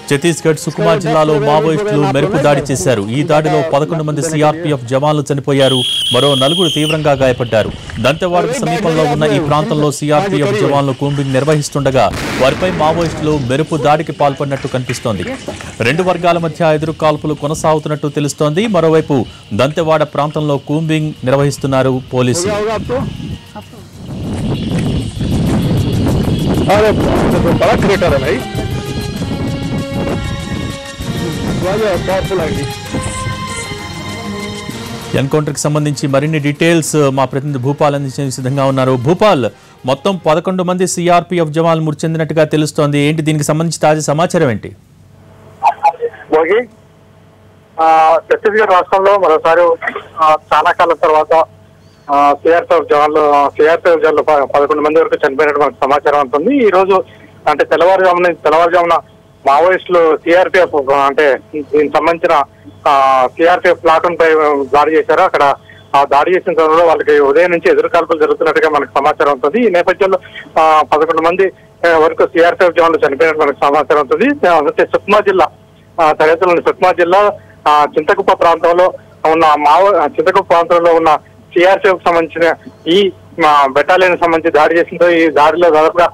ఛత్తీస్గఢ్ సుకుమా జిల్లాలో మావోయిస్టులు మెరుపు దాడి చేశారు. ఈ దాడిలో 11 మంది సిఆర్పీఎఫ్ జవాన్లు చనిపోయారు. మరో 4 తీవ్రంగా గాయపడ్డారు. దంతెవాడకు సమీపంలో ఉన్న ఈ ప్రాంతంలో సిఆర్పీఎఫ్ జవాన్లు కూంబింగ్ నిర్వహిస్తుండగా వారిపై మావోయిస్టులు మెరుపు దాడికి పాల్పడినట్టు కనిపిస్తోంది. 2 వర్గాల మధ్య ఎదురు కాల్పులు కొనసాగుతున్నట్టు తెలుస్తోంది. మరోవైపు దంతెవాడ ప్రాంతంలో కూంబింగ్ నిర్వహిస్తున్నారు పోలీసులు. ఎన్కౌంటర్ కి సంబంధించి మరిన్ని డీటెయిల్స్ మా ప్రతినిధి భూపాల్ అందించే సిద్ధంగా ఉన్నారు. భూపాల్, మొత్తం 11 మంది సిఆర్పీఎఫ్ జవాన్లు మృతి చెందినట్టుగా తెలుస్తోంది. ఏంటి దీనికి సంబంధించి తాజా సమాచారం ఏంటి? ఛత్తీస్గఢ్ రాష్ట్రంలో మరోసారి చాలా కాలం తర్వాత సిఆర్పీఎఫ్ జవాన్లు 11 మంది వరకు చనిపోయినట్టు మనకు సమాచారం ఉంటుంది. ఈ రోజు అంటే తెల్లవారుజామున మావోయిస్టులు సిఆర్పీఎఫ్ అంటే దీనికి సంబంధించిన సిఆర్పీఎఫ్ ప్లాటూన్ పై దాడి చేశారు. అక్కడ ఆ దాడి చేసిన సమయంలో వాళ్ళకి ఉదయం నుంచి ఎదురుకాల్పులు జరుగుతున్నట్టుగా మనకు సమాచారం ఉంటుంది. ఈ నేపథ్యంలో 11 మంది వరకు సిఆర్పీఎఫ్ జవాన్లు చనిపోయినట్టు మనకు సమాచారం ఉంటుంది. సుక్మా జిల్లా సరిహద్దులోని సుక్మా జిల్లా చింతకుప్ప ప్రాంతంలో ఉన్న సిఆర్పీఎఫ్ సంబంధించిన ఈ బెటాలియన్ సంబంధించి దాడి చేసిందో ఈ దాడిలో దాదాపుగా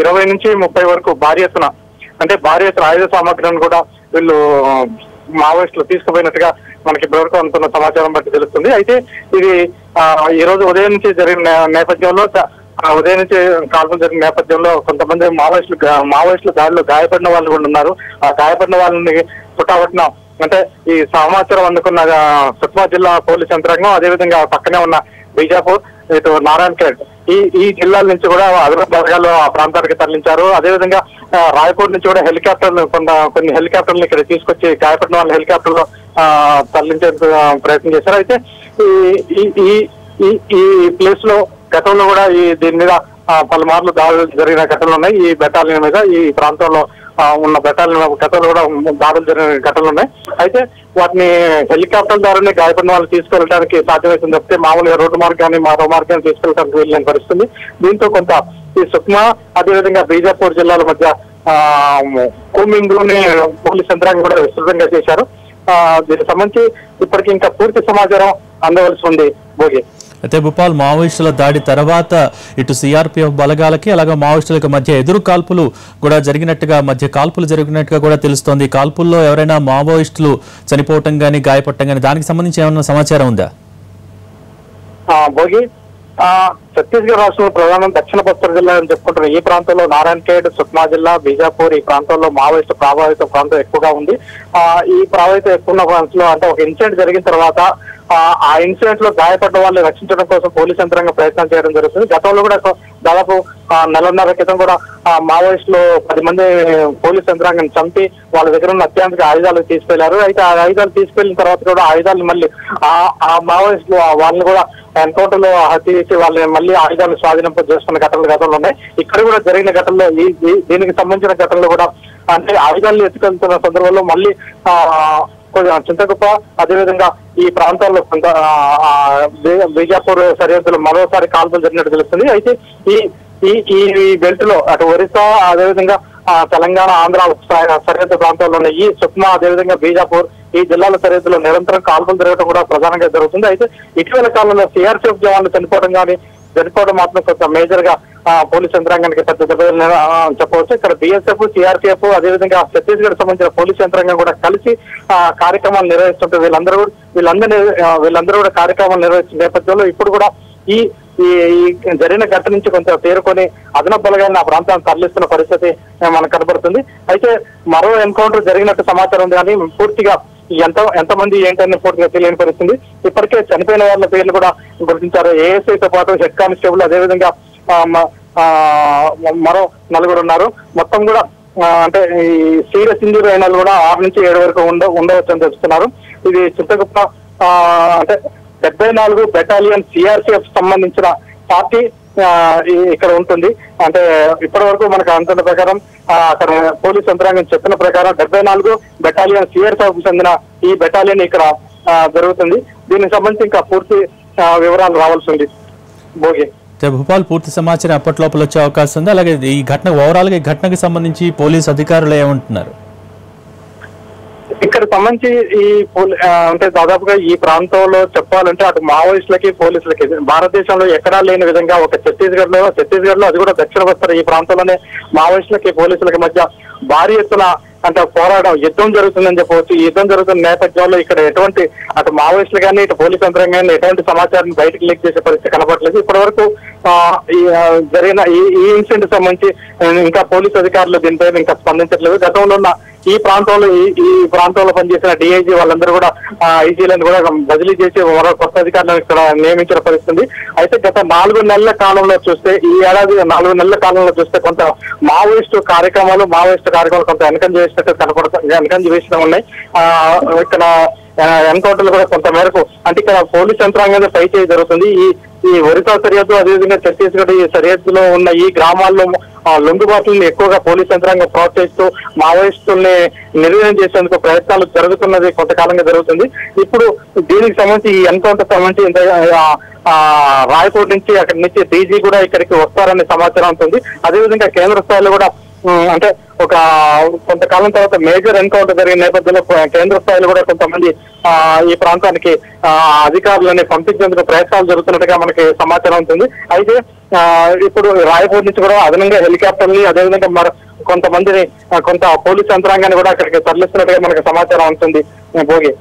20 నుంచి 30 వరకు భారీ ఎత్తున ఆయుధ సామగ్రిని కూడా వీళ్ళు మావోయిస్టులు తీసుకుపోయినట్టుగా మనకి ఇప్పటివరకు అందుతున్న సమాచారం బట్టి తెలుస్తుంది. అయితే ఇది ఈ రోజు ఉదయం నుంచి జరిగిన నేపథ్యంలో కాల్పులు జరిగిన నేపథ్యంలో కొంతమంది మావోయిస్టులు దాడిలో గాయపడిన వాళ్ళు కూడా ఉన్నారు. ఆ గాయపడిన వాళ్ళని పుట్టాబట్టిన అంటే ఈ సమాచారం అందుకున్న సుక్మా జిల్లా పోలీస్ యంత్రాంగం, అదేవిధంగా పక్కనే ఉన్న బీజాపూర్, ఇటు నారాయణఖేడ్ ఈ జిల్లాల నుంచి కూడా అదనపు బలగాలు ఆ ప్రాంతానికి తరలించారు. అదేవిధంగా రాయపూర్ నుంచి కూడా కొన్ని హెలికాప్టర్లు ఇక్కడ తీసుకొచ్చి గాయపడిన వాళ్ళ హెలికాప్టర్ లో తరలించే ప్రయత్నం చేశారు. అయితే ఈ ప్లేస్ లో గతంలో కూడా దీని మీద పలుమార్లు దాడులు జరిగిన ఘటనలు ఉన్నాయి. ఈ బెటాలియన్ మీద ఈ ప్రాంతంలో ఉన్న బెటాలియన్ గతంలో కూడా దాడులు జరిగిన ఘటనలు ఉన్నాయి. అయితే వాటిని హెలికాప్టర్ ద్వారానే గాయపడిన వాళ్ళు తీసుకెళ్ళడానికి సాధ్యమవుతుంది తప్పితే మామూలుగా రోడ్డు మార్గాన్ని మరో మార్గాన్ని తీసుకెళ్ళడానికి వీళ్ళని పరిస్థితుంది. దీంతో కొంత ఈ సుక్మా అదేవిధంగా బీజాపూర్ జిల్లాల మధ్య కూంబింగ్ లోని పోలీస్ యంత్రాంగం కూడా విస్తృతంగా చేశారు. దీనికి సంబంధించి ఇప్పటికి ఇంకా పూర్తి సమాచారం అందవలసి ఉంది. భోగి అయితే భూపాల్, మావోయిస్టుల దాడి తర్వాత ఇటు సిఆర్పీఎఫ్ బలగాలకి అలాగే మావోయిస్టులకు మధ్య ఎదురు కాల్పులు కూడా కాల్పులు జరిగినట్టుగా కూడా తెలుస్తోంది. కాల్పుల్లో ఎవరైనా మావోయిస్టులు చనిపోవటం కానీ గాయపడటం కానీ దానికి సంబంధించి ఏమైనా సమాచారం ఉందా? భోగి, ఛత్తీస్గఢ్ రాష్ట్రంలో ప్రధానం దక్షిణ బస్తర్ జిల్లా అని చెప్పుకుంటున్న ఈ ప్రాంతంలో నారాయణఖేడ్, సుక్మా జిల్లా, బీజాపూర్ ఈ ప్రాంతంలో మావోయిస్టు ప్రభావిత ప్రాంతం ఎక్కువగా ఉంది. ఈ ప్రభావితం ఎక్కువ ఉన్న ప్రాంతంలో అంటే ఒక ఇన్సిడెంట్ జరిగిన తర్వాత ఆ ఇన్సిడెంట్ లో గాయపడ్డ వాళ్ళని రక్షించడం కోసం పోలీస్ యంత్రాంగం ప్రయత్నం చేయడం జరుగుతుంది. గతంలో కూడా దాదాపు 1.5 క్రితం కూడా మావోయిస్టులు 10 మంది పోలీస్ యంత్రాంగం చంపి వాళ్ళ దగ్గర ఉన్న అత్యాధునిక ఆయుధాలు తీసుకెళ్లారు. అయితే ఆ ఆయుధాలు తీసుకెళ్లిన తర్వాత కూడా ఆయుధాలు మళ్ళీ ఆ మావోయిస్టులు వాళ్ళని కూడా ఎన్కౌంటర్ లో హత్య చేసి వాళ్ళని మళ్ళీ ఆయుధాలు స్వాధీనం చేసుకున్న ఘటనలు గతంలో ఉన్నాయి. ఇక్కడ కూడా జరిగిన ఘటనలో దీనికి సంబంధించిన ఘటనలో కూడా అంటే ఆయుధాలు ఎత్తుకెళ్తున్న సందర్భంలో మళ్ళీ చింతకుప్ప అదేవిధంగా ఈ ప్రాంతాల్లో కొంత బీజాపూర్ సరిహద్దులో మరోసారి కాల్పులు జరిగినట్టు తెలుస్తుంది. అయితే ఈ బెల్ట్ లో అటు ఒరిస్సా అదేవిధంగా తెలంగాణ, ఆంధ్ర సరిహద్దు ప్రాంతాల్లో ఉన్న ఈ సుక్మా అదేవిధంగా బీజాపూర్ ఈ జిల్లాల సరిహద్దులో నిరంతరం కాల్పులు జరగడం కూడా ప్రధానంగా జరుగుతుంది. అయితే ఇటీవల కాలంలో సిఆర్పీఎఫ్ జవాన్లు చనిపోవడం మాత్రం కొంత మేజర్ గా పోలీస్ యంత్రాంగానికి పెద్ద దెబ్బలు చెప్పవచ్చు. ఇక్కడ బీఎస్ఎఫ్, సిఆర్పీఎఫ్ అదేవిధంగా ఛత్తీస్గఢ్ సంబంధించిన పోలీస్ యంత్రాంగం కూడా కలిసి కార్యక్రమాలు నిర్వహిస్తుంటే వీళ్ళందరూ కూడా కార్యక్రమాలు నిర్వహిస్తున్న నేపథ్యంలో ఇప్పుడు కూడా ఈ జరిగిన ఘటన నుంచి కొంచెం తేరుకొని అదనపు బలగాన్ని ఆ ప్రాంతాన్ని తరలిస్తున్న పరిస్థితి మనకు కనబడుతుంది. అయితే మరో ఎన్కౌంటర్ జరిగినట్టు సమాచారం ఉంది కానీ పూర్తిగా ఎంతమంది ఏంటని పూర్తిగా తెలియని పరిస్థితి. ఇప్పటికే చనిపోయిన వాళ్ళ పేర్లు కూడా గుర్తించారు. ఏఎస్ఐతో పాటు హెడ్ కానిస్టేబుల్ అదేవిధంగా మరో 4 ఉన్నారు. మొత్తం కూడా అంటే ఈ సీరియస్ ఇంజూరీ అయిన వాళ్ళు కూడా 6 నుంచి 7 వరకు ఉండవచ్చు అని తెలుస్తున్నారు. ఇది చింతకుప్ప అంటే 74 బెటాలియన్ సిఆర్పీఎఫ్ సంబంధించిన పార్టీ ఇక్కడ ఉంటుంది. అంటే ఇప్పటి వరకు మనకు అంటున్న ప్రకారం అక్కడ పోలీస్ యంత్రాంగం చెప్పిన ప్రకారం 74 బెటాలియన్ సిఆర్పీఎఫ్ చెందిన ఈ బెటాలియన్ ఇక్కడ జరుగుతుంది. దీనికి సంబంధించి ఇంకా పూర్తి వివరాలు రావాల్సి ఉంది. భోగి. భూపాల్ పూర్తి సమాచారం అప్పట్లోపల వచ్చే అవకాశం ఉంది. అలాగే ఈ ఘటన ఓవరాల్ గా ఈ ఘటనకు సంబంధించి పోలీసు అధికారులు ఏమంటున్నారు? ఇక్కడ సంబంధించి అంటే దాదాపుగా ఈ ప్రాంతంలో చెప్పాలంటే అటు మావోయిస్టులకి పోలీసులకి భారతదేశంలో ఎక్కడా లేని విధంగా ఒక ఛత్తీస్గఢ్ లో అది కూడా దక్షిణ వస్తారు ఈ ప్రాంతంలోనే మావోయిస్టులకి పోలీసులకి మధ్య భారీ ఎత్తున అంటే పోరాటం యుద్ధం జరుగుతుందని చెప్పవచ్చు. ఈ యుద్ధం జరుగుతున్న నేపథ్యంలో ఇక్కడ ఎటువంటి అటు మావోయిస్టులు కానీ ఇటు పోలీసు యంత్రాంగం కానీ ఎటువంటి సమాచారాన్ని బయటకు లీక్ చేసే పరిస్థితి కనపడలేదు. ఇప్పటి వరకు జరిగిన ఈ ఇన్సిడెంట్ సంబంధించి ఇంకా పోలీసు అధికారులు దీనిపై ఇంకా స్పందించట్లేదు. గతంలో ఉన్న ఈ ప్రాంతంలో పనిచేసిన డిఐజీ వాళ్ళందరూ కూడా ఐజీలను కూడా బదిలీ చేసి మరో కొత్త అధికారులను ఇక్కడ నియమించిన పరిస్థితి. అయితే గత 4 నెలల కాలంలో చూస్తే ఈ ఏడాది 4 నెలల కాలంలో చూస్తే కొంత మావోయిస్టు కార్యక్రమాలు కొంత వెనకంజ వేసిన ఉన్నాయి. ఇక్కడ ఎన్కౌంటర్లు కూడా కొంత మేరకు అంటే ఇక్కడ పోలీస్ యంత్రాంగం పై చేయి జరుగుతుంది. ఈ ఒరిస్సా సరిహద్దు అదేవిధంగా ఛత్తీస్గఢ్ ఈ సరిహద్దులో ఉన్న ఈ గ్రామాల్లో లొంగుబాట్లను ఎక్కువగా పోలీస్ యంత్రాంగం ప్రోత్సహిస్తూ మావోయిస్టుల్ని నిర్వీర్యం చేసేందుకు ప్రయత్నాలు జరుగుతున్నది కొంతకాలంగా జరుగుతుంది. ఇప్పుడు దీనికి సంబంధించి ఈ ఎన్కౌంటర్ సంబంధించి రాయపూర్ నుంచి అక్కడి నుంచి డీజీ కూడా ఇక్కడికి వస్తారనే సమాచారం ఉంటుంది. అదేవిధంగా కేంద్ర స్థాయిలో కూడా అంటే ఒక కొంతకాలం తర్వాత మేజర్ ఎన్కౌంటర్ జరిగిన నేపథ్యంలో కేంద్ర స్థాయిలో కూడా కొంతమంది ఈ ప్రాంతానికి అధికారులని పంపించేందుకు ప్రయత్నాలు జరుగుతున్నట్టుగా మనకి సమాచారం ఉంటుంది. అయితే ఇప్పుడు రాయపూర్ నుంచి కూడా అదనంగా హెలికాప్టర్ని అదేవిధంగా మరి కొంతమందిని కొంత పోలీస్ యంత్రాంగాన్ని కూడా అక్కడికి తరలిస్తున్నట్టుగా మనకి సమాచారం ఉంటుంది. Bhogi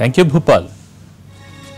thank you Bhupal.